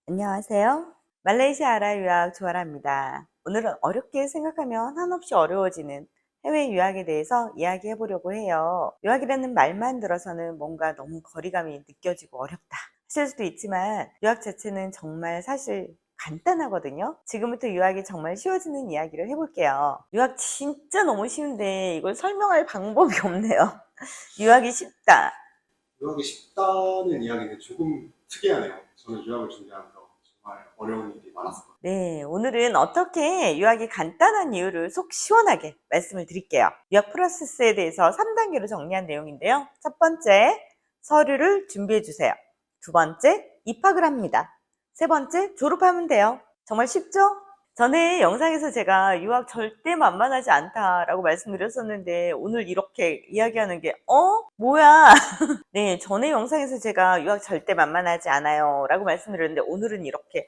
안녕하세요. 말레이시아 아라 유학 조아라입니다. 오늘은 어렵게 생각하면 한없이 어려워지는 해외 유학에 대해서 이야기해 보려고 해요. 유학이라는 말만 들어서는 뭔가 너무 거리감이 느껴지고 어렵다 하실 수도 있지만 유학 자체는 정말 사실 간단하거든요. 지금부터 유학이 정말 쉬워지는 이야기를 해볼게요. 유학 진짜 너무 쉬운데 이걸 설명할 방법이 없네요. 유학이 쉽다. 유학이 쉽다는 이야기는 조금 특이하네요. 저는 유학을 준비하면서 정말 어려운 일이 많았어요. 네, 오늘은 어떻게 유학이 간단한 이유를 속 시원하게 말씀을 드릴게요. 유학 프로세스에 대해서 3단계로 정리한 내용인데요. 첫 번째, 서류를 준비해 주세요. 두 번째, 입학을 합니다. 세 번째, 졸업하면 돼요. 정말 쉽죠? 전에 영상에서 제가 유학 절대 만만하지 않다라고 말씀드렸었는데 오늘 이렇게 이야기하는 게 뭐야? 네, 전에 영상에서 제가 유학 절대 만만하지 않아요 라고 말씀드렸는데 오늘은 이렇게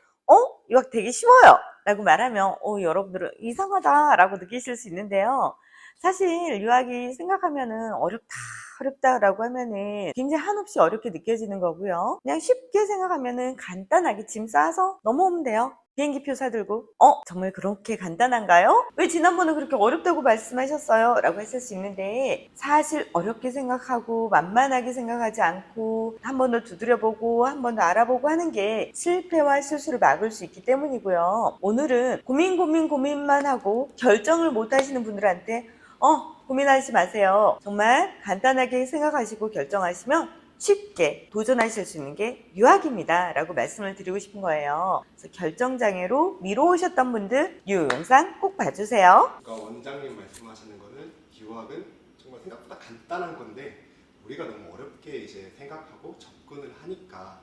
유학 되게 쉬워요 라고 말하면 여러분들은 이상하다 라고 느끼실 수 있는데요. 사실 유학이 생각하면은 어렵다 라고 하면은 굉장히 한없이 어렵게 느껴지는 거고요. 그냥 쉽게 생각하면은 간단하게 짐 싸서 넘어오면 돼요. 비행기표 사들고 정말 그렇게 간단한가요? 왜 지난번에 그렇게 어렵다고 말씀하셨어요? 라고 했을 수 있는데 사실 어렵게 생각하고 만만하게 생각하지 않고 한 번 더 두드려보고 한 번 더 알아보고 하는 게 실패와 실수를 막을 수 있기 때문이고요. 오늘은 고민만 하고 결정을 못 하시는 분들한테 고민하지 마세요. 정말 간단하게 생각하시고 결정하시면 쉽게 도전하실 수 있는 게 유학입니다 라고 말씀을 드리고 싶은 거예요. 그래서 결정장애로 미뤄오셨던 분들 이 영상 꼭 봐주세요. 그러니까 원장님 말씀하시는 거는 유학은 정말 생각보다 간단한 건데 우리가 너무 어렵게 이제 생각하고 접근을 하니까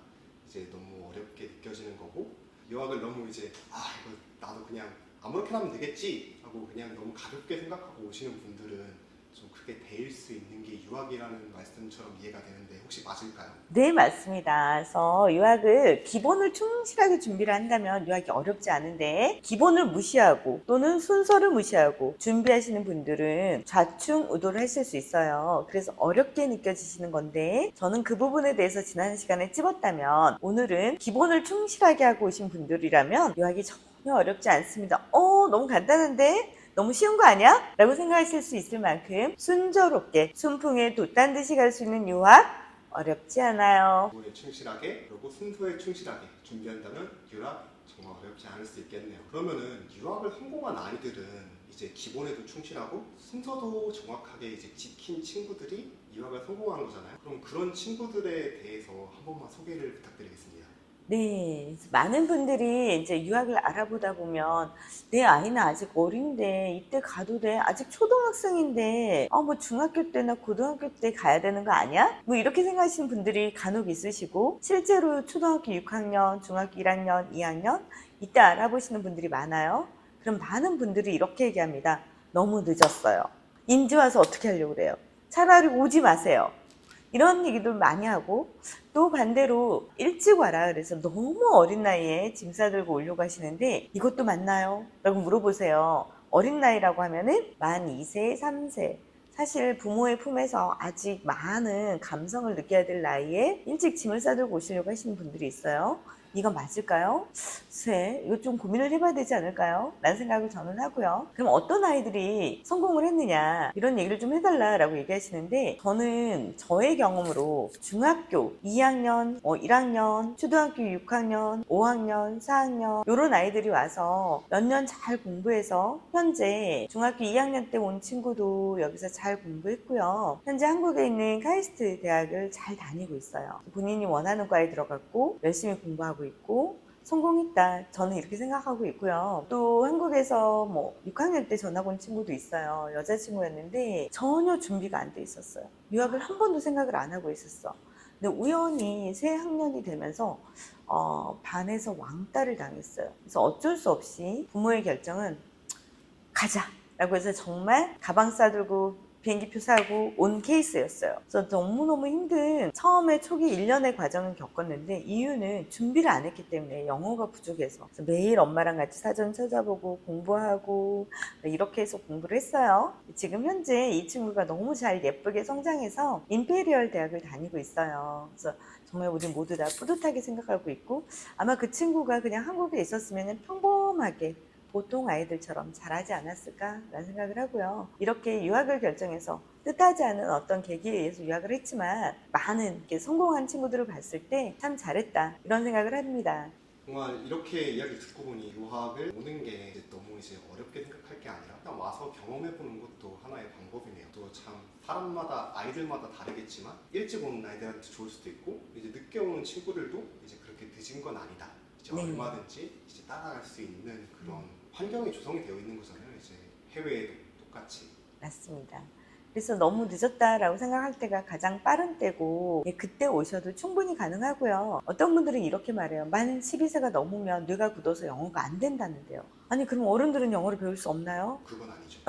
이제 너무 어렵게 느껴지는 거고, 유학을 너무 이제 이거 나도 그냥 아무렇게나 하면 되겠지 하고 그냥 너무 가볍게 생각하고 오시는 분들은 좀 크게 데일 수 있는 게 유학이라는 말씀처럼 이해가 되는데 혹시 맞을까요? 네, 맞습니다. 그래서 유학을 기본을 충실하게 준비를 한다면 유학이 어렵지 않은데 기본을 무시하고 또는 순서를 무시하고 준비하시는 분들은 좌충우돌을 하실 수 있어요. 그래서 어렵게 느껴지시는 건데 저는 그 부분에 대해서 지난 시간에 찝었다면 오늘은 기본을 충실하게 하고 오신 분들이라면 유학이 전혀 어렵지 않습니다. 너무 간단한데? 너무 쉬운 거 아니야? 라고 생각하실 수 있을 만큼 순조롭게 순풍에 돛단 듯이 갈 수 있는 유학 어렵지 않아요. 기본에 충실하게 그리고 순서에 충실하게 준비한다면 유학 정말 어렵지 않을 수 있겠네요. 그러면은 유학을 성공한 아이들은 이제 기본에도 충실하고 순서도 정확하게 이제 지킨 친구들이 유학을 성공한 거잖아요. 그럼 그런 친구들에 대해서 한 번만 소개를 부탁드리겠습니다. 네, 많은 분들이 이제 유학을 알아보다 보면 내 아이는 아직 어린데 이때 가도 돼? 아직 초등학생인데 뭐 중학교 때나 고등학교 때 가야 되는 거 아니야? 뭐 이렇게 생각하시는 분들이 간혹 있으시고 실제로 초등학교 6학년, 중학교 1학년, 2학년 이때 알아보시는 분들이 많아요. 그럼 많은 분들이 이렇게 얘기합니다. 너무 늦었어요. 인제 와서 어떻게 하려고 그래요? 차라리 오지 마세요. 이런 얘기도 많이 하고 또 반대로 일찍 와라 그래서 너무 어린 나이에 짐 싸들고 오려고 하시는데 이것도 맞나요? 라고 물어보세요. 어린 나이라고 하면은 만 2세, 3세 사실 부모의 품에서 아직 많은 감성을 느껴야 될 나이에 일찍 짐을 싸들고 오시려고 하시는 분들이 있어요. 이거 맞을까요? 글쎄, 이거 좀 고민을 해봐야 되지 않을까요? 라는 생각을 저는 하고요. 그럼 어떤 아이들이 성공을 했느냐 이런 얘기를 좀 해달라고 얘기하시는데 저는 저의 경험으로 중학교 2학년, 1학년, 초등학교 6학년, 5학년, 4학년 이런 아이들이 와서 몇 년 잘 공부해서 현재 중학교 2학년 때 온 친구도 여기서 잘 공부했고요. 현재 한국에 있는 카이스트 대학을 잘 다니고 있어요. 본인이 원하는 과에 들어갔고 열심히 공부하고 있고 성공했다. 저는 이렇게 생각하고 있고요. 또 한국에서 6학년 때 전학 온 친구도 있어요. 여자친구였는데 전혀 준비가 안 돼 있었어요. 유학을 한 번도 생각을 안 하고 있었어. 근데 우연히 새 학년이 되면서 반에서 왕따를 당했어요. 그래서 어쩔 수 없이 부모의 결정은 가자 라고 해서 정말 가방 싸들고 비행기표 사고 온 케이스였어요. 그래서 너무너무 힘든 처음에 초기 1년의 과정을 겪었는데 이유는 준비를 안 했기 때문에 영어가 부족해서 그래서 매일 엄마랑 같이 사전 찾아보고 공부하고 이렇게 해서 공부를 했어요. 지금 현재 이 친구가 너무 잘 예쁘게 성장해서 임페리얼 대학을 다니고 있어요. 그래서 정말 우리 모두 다 뿌듯하게 생각하고 있고, 아마 그 친구가 그냥 한국에 있었으면 평범하게 보통 아이들처럼 잘하지 않았을까라는 생각을 하고요. 이렇게 유학을 결정해서 뜻하지 않은 어떤 계기에 의해서 유학을 했지만 많은 이렇게 성공한 친구들을 봤을 때 참 잘했다 이런 생각을 합니다. 정말 이렇게 이야기 듣고 보니 유학을 오는 게 이제 너무 이제 어렵게 생각할 게 아니라 그냥 와서 경험해보는 것도 하나의 방법이네요. 또 참 사람마다 아이들마다 다르겠지만 일찍 오는 아이들한테 좋을 수도 있고 이제 늦게 오는 친구들도 이제 그렇게 늦은 건 아니다. 이제 네. 얼마든지 이제 따라갈 수 있는 그런 환경이 조성이 되어 있는 거잖아요. 이제 해외에도 똑같이. 맞습니다. 그래서 너무 늦었다라고 생각할 때가 가장 빠른 때고, 예, 그때 오셔도 충분히 가능하고요. 어떤 분들은 이렇게 말해요. 만 12세가 넘으면 뇌가 굳어서 영어가 안 된다는데요. 아니 그럼 어른들은 영어를 배울 수 없나요? 그건 아니죠.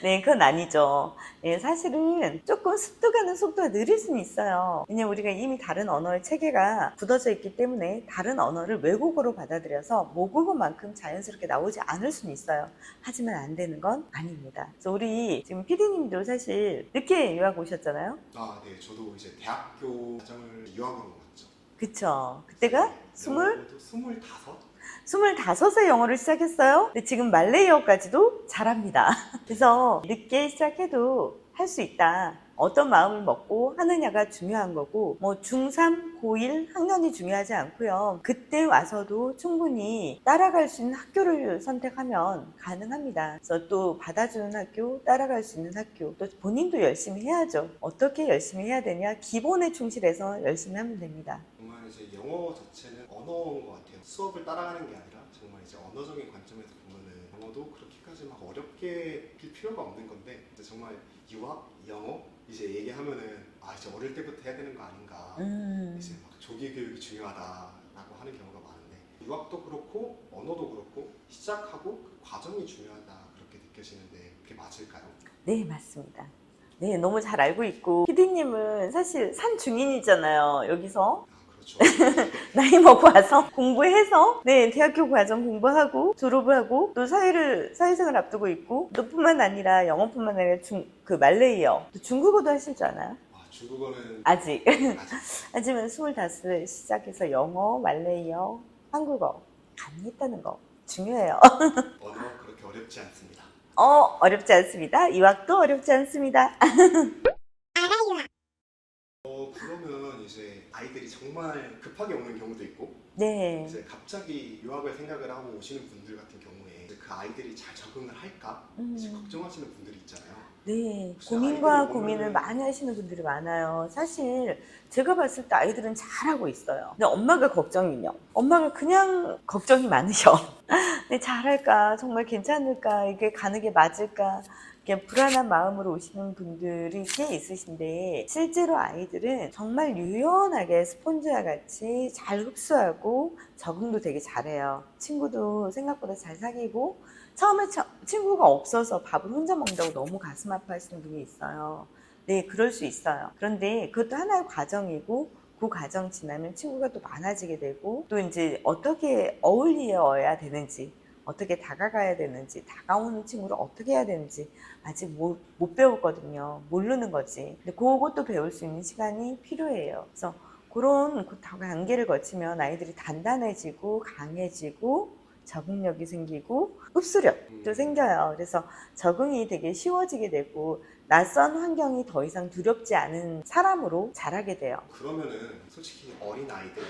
네, 그건 아니죠. 예, 사실은 조금 습도 가는 속도가 느릴 수는 있어요. 왜냐면 우리가 이미 다른 언어의 체계가 굳어져 있기 때문에 다른 언어를 외국어로 받아들여서 모국어만큼 자연스럽게 나오지 않을 수는 있어요. 하지만 안 되는 건 아닙니다. 그래서 우리 지금 PD님도 사실 늦게 유학 오셨잖아요. 아, 네. 저도 이제 대학교 과정을 유학으로 왔죠. 그쵸. 그때가 스물? 25? 25세 영어를 시작했어요. 근데 지금 말레이어까지도 잘합니다. 그래서 늦게 시작해도 할 수 있다. 어떤 마음을 먹고 하느냐가 중요한 거고, 뭐 중3, 고1 학년이 중요하지 않고요. 그때 와서도 충분히 따라갈 수 있는 학교를 선택하면 가능합니다. 그래서 또 받아주는 학교, 따라갈 수 있는 학교, 또 본인도 열심히 해야죠. 어떻게 열심히 해야 되냐? 기본에 충실해서 열심히 하면 됩니다. 정말 이제 영어 자체는 언어인 것 같아요. 수업을 따라가는 게 아니라 정말 이제 언어적인 관점에서 보면은 영어도 그렇게까지 막 어렵게 빌 필요가 없는 건데 이제 정말 유학, 영어 이제 얘기하면은 아 이제 어릴 때부터 해야 되는 거 아닌가 이제 막 조기 교육이 중요하다라고 하는 경우가 많은데 유학도 그렇고 언어도 그렇고 시작하고 그 과정이 중요하다 그렇게 느껴지는데 그게 맞을까요? 네, 맞습니다. 네, 너무 잘 알고 있고, 피디님은 사실 산 중인이잖아요, 여기서. 아 그렇죠. 나이 먹고 와서 공부해서, 네, 대학교 과정 공부하고, 졸업을 하고, 또 사회생활 앞두고 있고, 또 뿐만 아니라, 영어뿐만 아니라 말레이어, 또 중국어도 하실 줄 아나요? 아 중국어는 아직. 아직 하지만 25살 시작해서 영어, 말레이어, 한국어, 가능했다는 거 중요해요. 언어 그렇게 어렵지 않습니다. 어렵지 않습니다. 유학도 어렵지 않습니다. 그러면 이제 아이들이 정말 급하게 오는 경우도 있고 네. 이제 갑자기 유학을 생각을 하고 오시는 분들 같은 경우에 이제 그 아이들이 잘 적응을 할까 이제 걱정하시는 분들이 있잖아요. 네, 혹시 고민과 아이들이 고민을 오면은- 많이 하시는 분들이 많아요. 사실 제가 봤을 때 아이들은 잘하고 있어요. 근데 엄마가 걱정이며, 엄마가 그냥 걱정이 많으셔. 근데 잘할까? 정말 괜찮을까? 이게 가는 게 맞을까? 이렇게 불안한 마음으로 오시는 분들이 꽤 있으신데, 실제로 아이들은 정말 유연하게 스폰지와 같이 잘 흡수하고 적응도 되게 잘해요. 친구도 생각보다 잘 사귀고, 처음에 친구가 없어서 밥을 혼자 먹는다고 너무 가슴 아파하시는 분이 있어요. 네, 그럴 수 있어요. 그런데 그것도 하나의 과정이고, 그 과정 지나면 친구가 또 많아지게 되고, 또 이제 어떻게 어울려야 되는지, 어떻게 다가가야 되는지, 다가오는 친구를 어떻게 해야 되는지 아직 못 배웠거든요. 모르는 거지. 근데 그것도 배울 수 있는 시간이 필요해요. 그래서 그런 그 단계를 거치면 아이들이 단단해지고 강해지고 적응력이 생기고 흡수력도 생겨요. 그래서 적응이 되게 쉬워지게 되고 낯선 환경이 더 이상 두렵지 않은 사람으로 자라게 돼요. 그러면은 솔직히 어린 아이들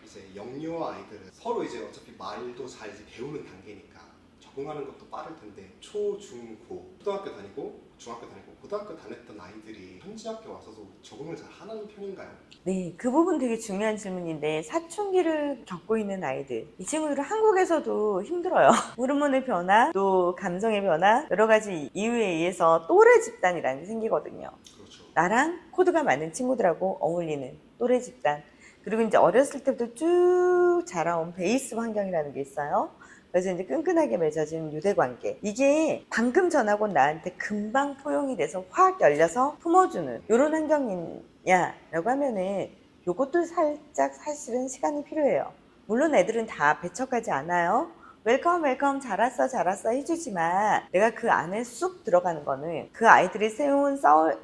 이제 영유아 아이들은 서로 이제 어차피 말도 잘 이제 배우는 단계니까 적응하는 것도 빠를 텐데 초, 중, 고 초등학교 다니고 중학교 다니고 고등학교 다녔던 아이들이 현지 학교 와서도 적응을 잘 하는 편인가요? 네, 그 부분 되게 중요한 질문인데, 사춘기를 겪고 있는 아이들, 이 친구들은 한국에서도 힘들어요. 호르몬의 변화, 또 감정의 변화, 여러 가지 이유에 의해서 또래 집단이라는 게 생기거든요. 그렇죠. 나랑 코드가 맞는 친구들하고 어울리는 또래 집단. 그리고 이제 어렸을 때부터 쭉 자라온 베이스 환경이라는 게 있어요. 그래서 이제 끈끈하게 맺어진 유대관계. 이게 방금 전하고 나한테 금방 포용이 돼서 확 열려서 품어주는 이런 환경이냐라고 하면은 요것도 살짝 사실은 시간이 필요해요. 물론 애들은 다 배척하지 않아요. 웰컴 웰컴 잘왔어 잘왔어 해주지만 내가 그 안에 쑥 들어가는 거는 그 아이들이 세운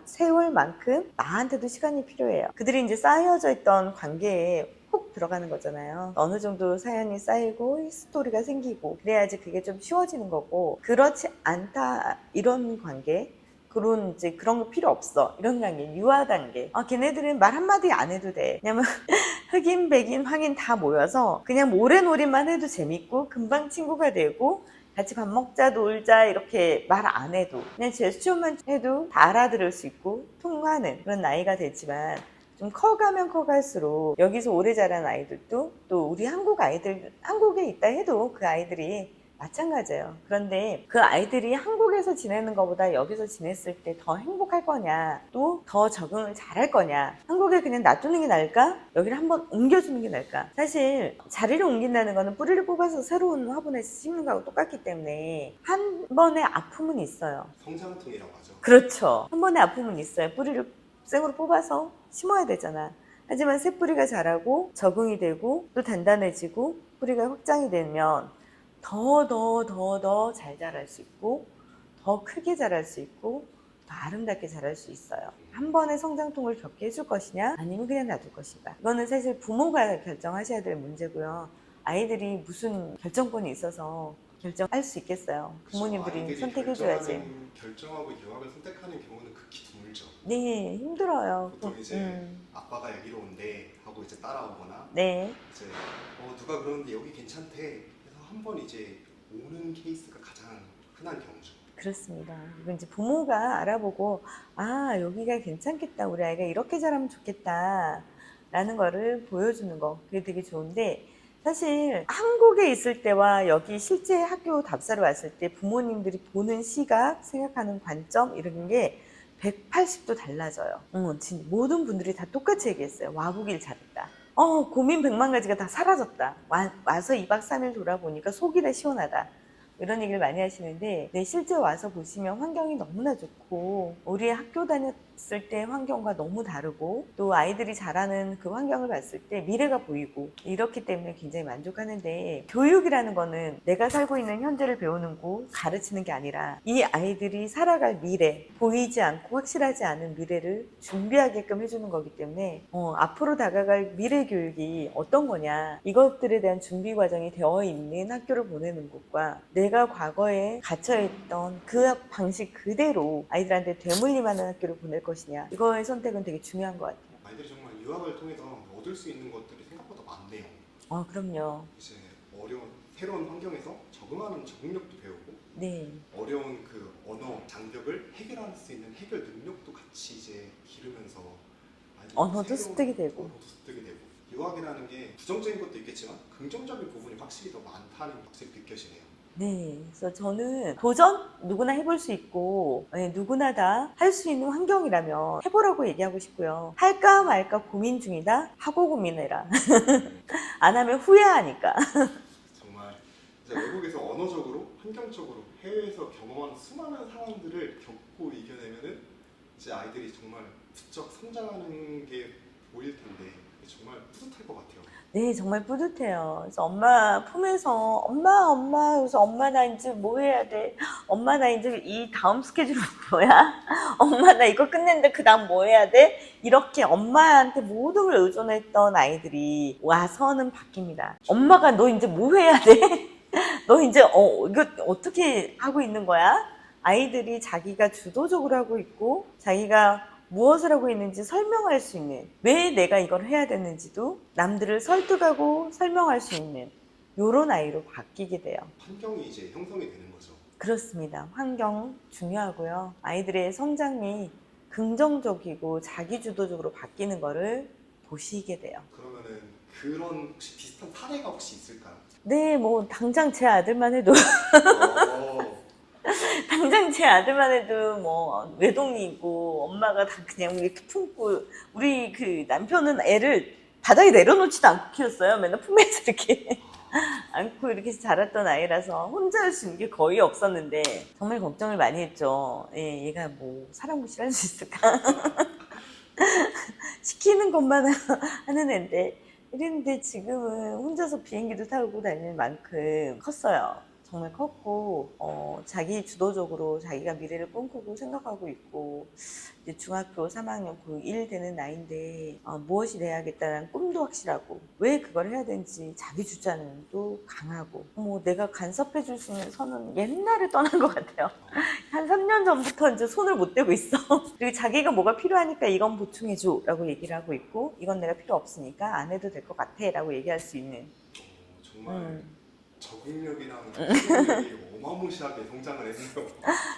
세월만큼 나한테도 시간이 필요해요. 그들이 이제 쌓여져 있던 관계에 훅 들어가는 거잖아요. 어느 정도 사연이 쌓이고 스토리가 생기고 그래야지 그게 좀 쉬워지는 거고, 그렇지 않다 이런 관계, 그런 이제 그런 거 필요 없어 이런 단계, 유아 단계. 걔네들은 말 한마디 안 해도 돼. 왜냐면 흑인 백인 황인 다 모여서 그냥 모래놀이만 해도 재밌고 금방 친구가 되고 같이 밥 먹자 놀자 이렇게 말 안 해도 그냥 제스처만 해도 다 알아들을 수 있고 통하는 그런 나이가 됐지만, 좀 커가면 커갈수록 여기서 오래 자란 아이들도 또 우리 한국 아이들, 한국에 있다 해도 그 아이들이 마찬가지예요. 그런데 그 아이들이 한국에서 지내는 것보다 여기서 지냈을 때 더 행복할 거냐, 또 더 적응을 잘할 거냐, 한국에 그냥 놔두는 게 나을까, 여기를 한번 옮겨주는 게 나을까. 사실 자리를 옮긴다는 거는 뿌리를 뽑아서 새로운 화분에 심는 거하고 똑같기 때문에 한 번의 아픔은 있어요. 성장통이라고 하죠. 그렇죠. 한 번의 아픔은 있어요. 뿌리를 생으로 뽑아서 심어야 되잖아. 하지만 새 뿌리가 자라고 적응이 되고 또 단단해지고 뿌리가 확장이 되면 더 잘 자랄 수 있고 더 크게 자랄 수 있고 더 아름답게 자랄 수 있어요. 한 번에 성장통을 겪게 해줄 것이냐 아니면 그냥 놔둘 것인가, 이거는 사실 부모가 결정하셔야 될 문제고요. 아이들이 무슨 결정권이 있어서 결정할 수 있겠어요. 부모님들이 선택해줘야지. 결정하고 유학을 선택하는 경우는 극히 드물죠. 네, 힘들어요. 보통 이제 아빠가 여기로 온대 하고 이제 따라오거나, 네, 이제 누가 그러는데 여기 괜찮대 해서 한 번 이제 오는 케이스가 가장 흔한 경우죠. 그렇습니다. 이건 이제 부모가 알아보고 여기가 괜찮겠다, 우리 아이가 이렇게 자라면 좋겠다 라는 거를 보여주는 거, 그게 되게 좋은데, 사실 한국에 있을 때와 여기 실제 학교 답사로 왔을 때 부모님들이 보는 시각, 생각하는 관점 이런 게 180도 달라져요. 진짜 모든 분들이 다 똑같이 얘기했어요. 와보길 잘했다. 고민 100만 가지가 다 사라졌다. 와서 2박 3일 돌아보니까 속이 다 시원하다. 이런 얘기를 많이 하시는데, 네, 실제 와서 보시면 환경이 너무나 좋고 우리 학교 다녔을 때 환경과 너무 다르고 또 아이들이 자라는 그 환경을 봤을 때 미래가 보이고 이렇기 때문에 굉장히 만족하는데, 교육이라는 거는 내가 살고 있는 현재를 배우는 곳, 가르치는 게 아니라 이 아이들이 살아갈 미래, 보이지 않고 확실하지 않은 미래를 준비하게끔 해주는 거기 때문에 앞으로 다가갈 미래 교육이 어떤 거냐, 이것들에 대한 준비 과정이 되어 있는 학교를 보내는 곳과 내가 과거에 갇혀있던 그 방식 그대로 아이들한테 되물림하는 학교를 보낼 것이냐, 이거의 선택은 되게 중요한 것 같아요. 아이들이 정말 유학을 통해서 얻을 수 있는 것들이 생각보다 많네요. 그럼요. 이제 어려운 새로운 환경에서 적응하는 적응력도 배우고, 네, 어려운 그 언어 장벽을 해결할 수 있는 해결 능력도 같이 이제 기르면서 언어도 습득이 되고. 언어도 습득이 되고, 유학이라는 게 부정적인 것도 있겠지만 긍정적인 부분이 확실히 더 많다는 게 확실히 느껴지네요. 네, 그래서 저는 도전 누구나 해볼 수 있고, 누구나 다 할 수 있는 환경이라면 해보라고 얘기하고 싶고요. 할까 말까 고민 중이다? 하고 고민해라. 안 하면 후회하니까. 정말 이제 외국에서 언어적으로, 환경적으로, 해외에서 경험하는 수많은 상황들을 겪고 이겨내면은 이제 아이들이 정말 부쩍 성장하는 게 보일 텐데 정말 뿌듯할 것 같아요. 네, 정말 뿌듯해요. 그래서 엄마 품에서 엄마 그래서 엄마 나 이제 뭐 해야 돼? 엄마 나 이제 이 다음 스케줄은 뭐야? 엄마 나 이거 끝냈는데 그 다음 뭐 해야 돼? 이렇게 엄마한테 모든 걸 의존했던 아이들이 와서는 바뀝니다. 엄마가 너 이제 뭐 해야 돼? 너 이제 이거 어떻게 하고 있는 거야? 아이들이 자기가 주도적으로 하고 있고 자기가 무엇을 하고 있는지 설명할 수 있는, 왜 내가 이걸 해야 되는지도 남들을 설득하고 설명할 수 있는 이런 아이로 바뀌게 돼요. 환경이 이제 형성이 되는 거죠. 그렇습니다. 환경 중요하고요. 아이들의 성장이 긍정적이고 자기주도적으로 바뀌는 거를 보시게 돼요. 그러면은 그런 혹시 비슷한 사례가 혹시 있을까요? 네, 뭐 당장 제 아들만 해도 당장 제 아들만 해도 뭐 외동이고 엄마가 다 그냥 이렇게 품고, 우리 그 남편은 애를 바닥에 내려놓지도 않고 키웠어요. 맨날 품에서 이렇게 안고 이렇게 자랐던 아이라서 혼자 할 수 있는 게 거의 없었는데 정말 걱정을 많이 했죠. 얘가 뭐 사람 무시를 할 수 있을까? 시키는 것만 하는 애인데 그랬는데 지금은 혼자서 비행기도 타고 다닐 만큼 컸어요. 정말 컸고, 자기 주도적으로 자기가 미래를 꿈꾸고 생각하고 있고, 이제 중학교 3학년 고1 되는 나이인데, 무엇이 돼야겠다는 꿈도 확실하고, 왜 그걸 해야 되는지 자기 주장도 강하고, 뭐 내가 간섭해 줄 수 있는 선은 옛날에 떠난 것 같아요. 한 3년 전부터 이제 손을 못 대고 있어. 그리고 자기가 뭐가 필요하니까 이건 보충해줘 라고 얘기를 하고 있고, 이건 내가 필요 없으니까 안 해도 될 것 같아 라고 얘기할 수 있는. 정말 적응력이랑 적응력이 어마무시하게 성장을 했네요.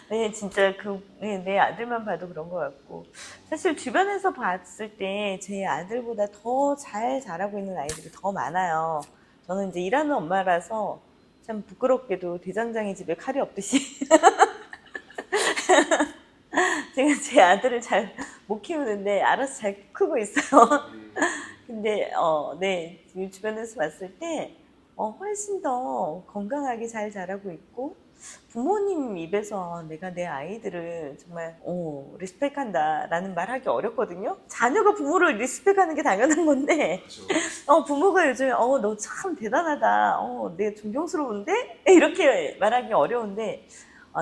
네, 진짜 내 아들만 봐도 그런 것 같고. 사실 주변에서 봤을 때 제 아들보다 더 잘 자라고 있는 아이들이 더 많아요. 저는 이제 일하는 엄마라서 참 부끄럽게도 대장장이 집에 칼이 없듯이 제가 제 아들을 잘 못 키우는데 알아서 잘 크고 있어요. 근데 네, 지금 주변에서 봤을 때 훨씬 더 건강하게 잘 자라고 있고 부모님 입에서 내가 내 아이들을 정말 리스펙한다라는 말 하기 어렵거든요. 자녀가 부모를 리스펙하는 게 당연한 건데 그렇죠. 부모가 요즘에 너 참 대단하다, 내가 존경스러운데 이렇게 말하기 어려운데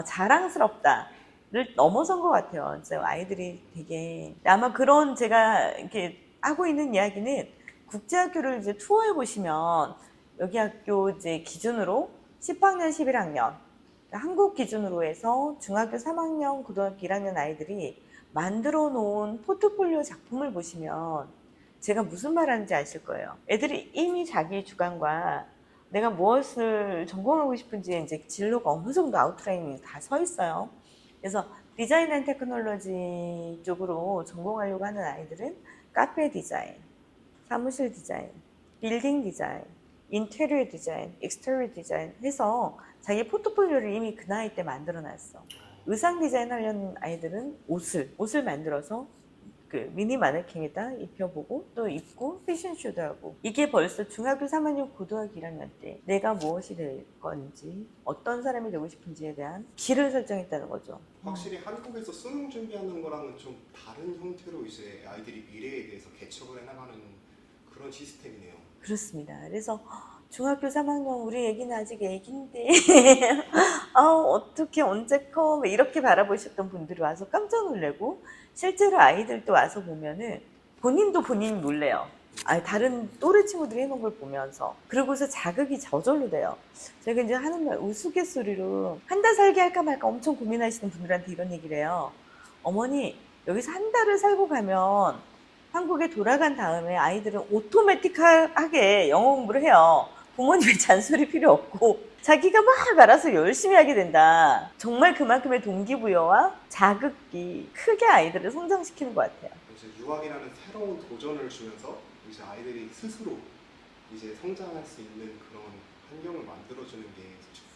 자랑스럽다 를 넘어선 것 같아요. 진짜 아이들이 되게 아마 그런 제가 이렇게 하고 있는 이야기는 국제학교를 이제 투어해 보시면 여기 학교 이제 기준으로 10학년, 11학년 한국 기준으로 해서 중학교 3학년, 고등학교 1학년 아이들이 만들어 놓은 포트폴리오 작품을 보시면 제가 무슨 말 하는지 아실 거예요. 애들이 이미 자기 주관과 내가 무엇을 전공하고 싶은지 이제 진로가 어느 정도 아웃라인이 다 서 있어요. 그래서 디자인 앤 테크놀로지 쪽으로 전공하려고 하는 아이들은 카페 디자인, 사무실 디자인, 빌딩 디자인, 인테리어 디자인, 익스테리어 디자인 해서 자기 포트폴리오를 이미 그 나이 때 만들어 놨어. 의상 디자인 하려는 아이들은 옷을 만들어서 그 미니 마네킹에다 입혀보고 또 입고 패션쇼도 하고, 이게 벌써 중학교 3학년 고등학교 1학년 때 내가 무엇이 될 건지 어떤 사람이 되고 싶은지에 대한 길을 설정했다는 거죠. 확실히 한국에서 수능 준비하는 거랑은 좀 다른 형태로 이제 아이들이 미래에 대해서 개척을 해나가는 그런 시스템이네요. 그렇습니다. 그래서 중학교 3학년 우리 애기는 아직 애기인데 어떻게 언제 커 이렇게 바라보셨던 분들이 와서 깜짝 놀래고, 실제로 아이들도 와서 보면은 본인도 본인이 놀래요. 다른 또래 친구들이 해놓은 걸 보면서. 그러고서 자극이 저절로 돼요. 제가 이제 하는 말 우스갯소리로 한 달 살게 할까 말까 엄청 고민하시는 분들한테 이런 얘기를 해요. 어머니, 여기서 한 달을 살고 가면 한국에 돌아간 다음에 아이들은 오토매틱하게 영어 공부를 해요. 부모님의 잔소리 필요 없고 자기가 막 알아서 열심히 하게 된다. 정말 그만큼의 동기부여와 자극이 크게 아이들을 성장시키는 것 같아요. 이제 유학이라는 새로운 도전을 주면서 이제 아이들이 스스로 이제 성장할 수 있는 그런 환경을 만들어주는 게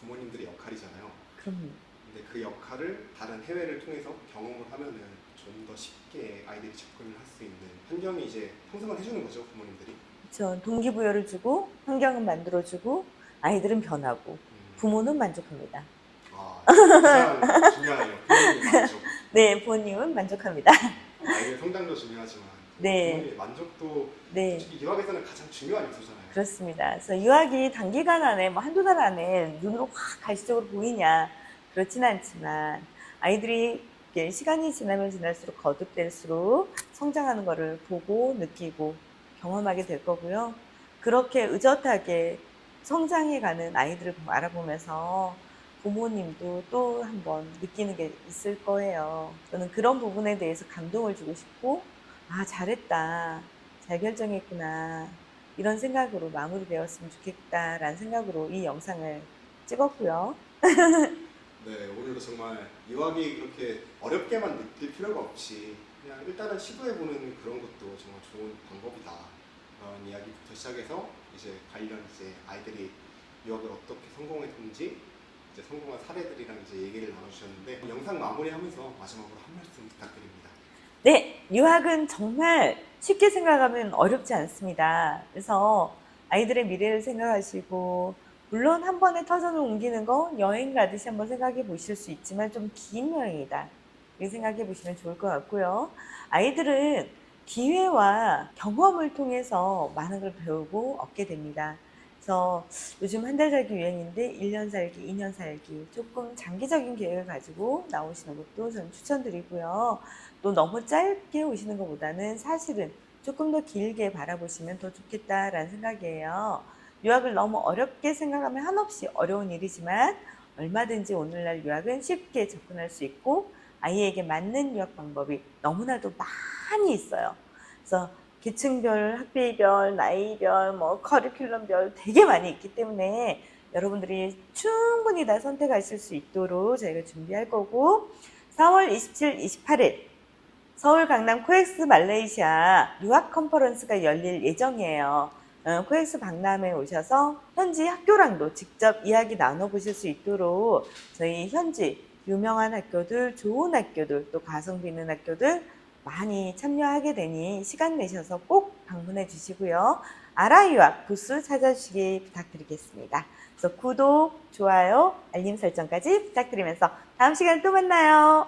부모님들의 역할이잖아요. 그럼 근데 그 역할을 다른 해외를 통해서 경험을 하면은 좀 더 쉽게 아이들이 접근을 할 수 있는 환경이 이제 형성을 해주는 거죠, 부모님들이. 그렇죠. 동기부여를 주고 환경은 만들어주고 아이들은 변하고 부모는 만족합니다. 가장 중요하네요. 부모님의 만족. 네, 부모님은 만족합니다. 아이의 성장도 중요하지만 네. 부모님의 만족도 네. 솔직히 유학에서는 가장 중요한 요소잖아요. 그렇습니다. 그래서 유학이 단기간 안에 뭐 한두 달 안에 눈으로 확 가시적으로 보이냐, 그렇진 않지만 아이들이 시간이 지나면 지날수록 거듭될수록 성장하는 것을 보고 느끼고 경험하게 될 거고요. 그렇게 의젓하게 성장해가는 아이들을 알아보면서 부모님도 또 한번 느끼는 게 있을 거예요. 저는 그런 부분에 대해서 감동을 주고 싶고, 잘했다, 잘 결정했구나, 이런 생각으로 마무리되었으면 좋겠다라는 생각으로 이 영상을 찍었고요. 네, 오늘도 정말 유학이 이렇게 어렵게만 느낄 필요가 없이 그냥 일단은 시도해보는 그런 것도 정말 좋은 방법이다. 그런 이야기부터 시작해서 이제 관련 이제 아이들이 유학을 어떻게 성공했는지 이제 성공한 사례들이랑 이제 얘기를 나눠주셨는데, 영상 마무리하면서 마지막으로 한 말씀 부탁드립니다. 네, 유학은 정말 쉽게 생각하면 어렵지 않습니다. 그래서 아이들의 미래를 생각하시고, 물론 한 번에 터전을 옮기는 건 여행 가듯이 한번 생각해 보실 수 있지만 좀 긴 여행이다, 이렇게 생각해 보시면 좋을 것 같고요. 아이들은 기회와 경험을 통해서 많은 걸 배우고 얻게 됩니다. 그래서 요즘 한 달 살기 유행인데 1년 살기, 2년 살기 조금 장기적인 계획을 가지고 나오시는 것도 저는 추천드리고요. 또 너무 짧게 오시는 것보다는 사실은 조금 더 길게 바라보시면 더 좋겠다라는 생각이에요. 유학을 너무 어렵게 생각하면 한없이 어려운 일이지만 얼마든지 오늘날 유학은 쉽게 접근할 수 있고 아이에게 맞는 유학 방법이 너무나도 많이 있어요. 그래서 계층별, 학비별, 나이별, 뭐 커리큘럼별 되게 많이 있기 때문에 여러분들이 충분히 다 선택하실 수 있도록 저희가 준비할 거고 4월 27, 28일 서울 강남 코엑스 말레이시아 유학 컨퍼런스가 열릴 예정이에요. 코엑스 박람회에 오셔서 현지 학교랑도 직접 이야기 나눠보실 수 있도록 저희 현지 유명한 학교들, 좋은 학교들, 또 가성비 있는 학교들 많이 참여하게 되니 시간 내셔서 꼭 방문해 주시고요. 아라유학 부스 찾아주시기 부탁드리겠습니다. 그래서 구독, 좋아요, 알림 설정까지 부탁드리면서 다음 시간에 또 만나요.